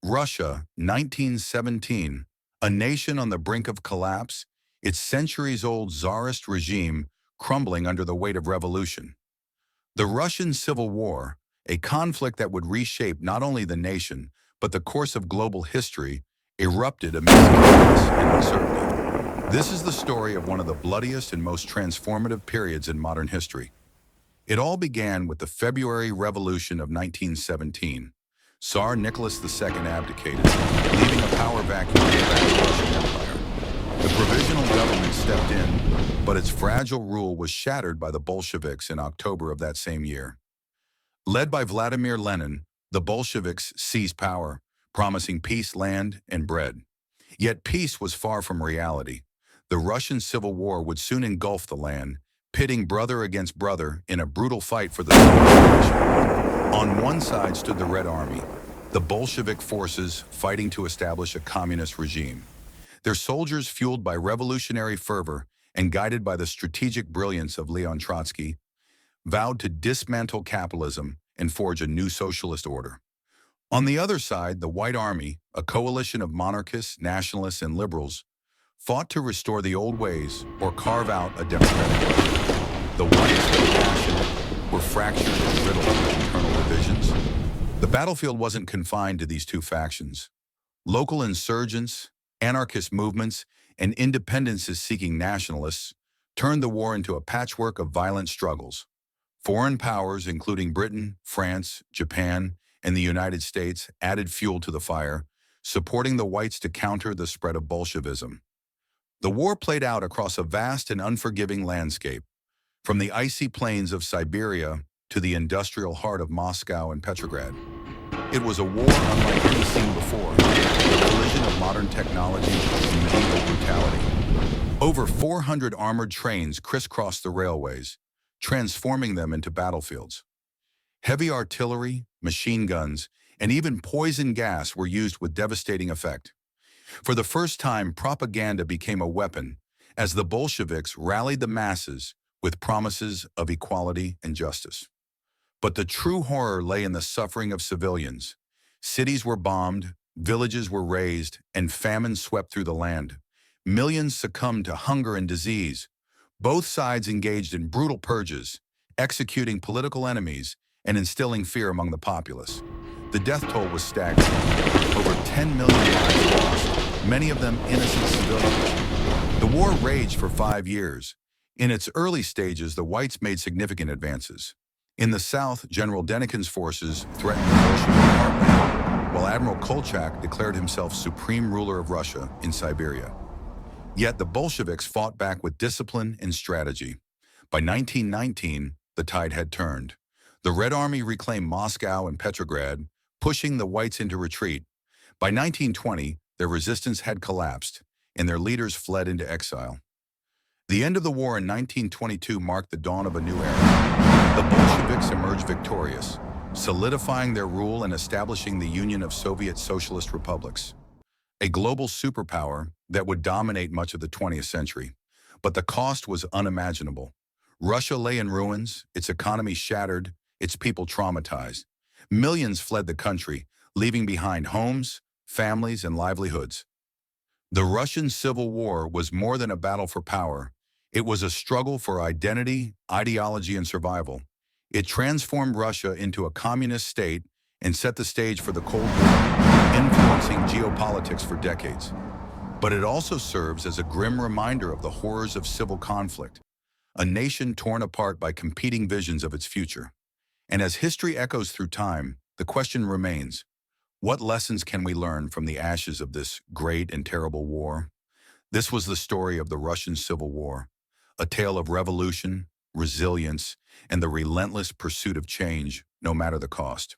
Russia, 1917, a nation on the brink of collapse, its centuries-old czarist regime crumbling under the weight of revolution. The Russian Civil War, a conflict that would reshape not only the nation, but the course of global history, erupted amidst chaos and uncertainty. This is the story of one of the bloodiest and most transformative periods in modern history. It all began with the February Revolution of 1917. Tsar Nicholas II abdicated, leaving a power vacuum in the vast Russian Empire. The provisional government stepped in, but its fragile rule was shattered by the Bolsheviks in October of that same year. Led by Vladimir Lenin, the Bolsheviks seized power, promising peace, land, and bread. Yet peace was far from reality. The Russian Civil War would soon engulf the land, pitting brother against brother in a brutal fight for the nation. On one side stood the Red Army, the Bolshevik forces fighting to establish a communist regime. Their soldiers, fueled by revolutionary fervor and guided by the strategic brilliance of Leon Trotsky, vowed to dismantle capitalism and forge a new socialist order. On the other side, the White Army, a coalition of monarchists, nationalists, and liberals, fought to restore the old ways or carve out a democratic Russia. The whites, though passionate, were fractured and riddled with internal divisions. The battlefield wasn't confined to these two factions. Local insurgents, anarchist movements, and independences-seeking nationalists turned the war into a patchwork of violent struggles. Foreign powers, including Britain, France, Japan, and the United States, added fuel to the fire, supporting the whites to counter the spread of Bolshevism. The war played out across a vast and unforgiving landscape, from the icy plains of Siberia to the industrial heart of Moscow and Petrograd. It was a war unlike any seen before, a collision of modern technology and medieval brutality. Over 400 armored trains crisscrossed the railways, transforming them into battlefields. Heavy artillery, machine guns, and even poison gas were used with devastating effect. For the first time, propaganda became a weapon as the Bolsheviks rallied the masses with promises of equality and justice. But the true horror lay in the suffering of civilians. Cities were bombed, villages were razed, and famine swept through the land. Millions succumbed to hunger and disease. Both sides engaged in brutal purges, executing political enemies and instilling fear among the populace. The death toll was staggering. Over 10 million lives lost, many of them innocent civilians. The war raged for 5 years. In its early stages, the whites made significant advances. In the south, General Denikin's forces threatened the Bolshevik heartland, while Admiral Kolchak declared himself supreme ruler of Russia in Siberia. Yet the Bolsheviks fought back with discipline and strategy. By 1919, the tide had turned. The Red Army reclaimed Moscow and Petrograd, pushing the whites into retreat. By 1920, their resistance had collapsed, and their leaders fled into exile. The end of the war in 1922 marked the dawn of a new era. The Bolsheviks emerged victorious, solidifying their rule and establishing the Union of Soviet Socialist Republics, a global superpower that would dominate much of the 20th century. But the cost was unimaginable. Russia lay in ruins, its economy shattered, its people traumatized. Millions fled the country, leaving behind homes, families, and livelihoods. The Russian Civil War was more than a battle for power. It was a struggle for identity, ideology, and survival. It transformed Russia into a communist state and set the stage for the Cold War, influencing geopolitics for decades. But it also serves as a grim reminder of the horrors of civil conflict, a nation torn apart by competing visions of its future. And as history echoes through time, the question remains, what lessons can we learn from the ashes of this great and terrible war? This was the story of the Russian Civil War, a tale of revolution, resilience, and the relentless pursuit of change, no matter the cost.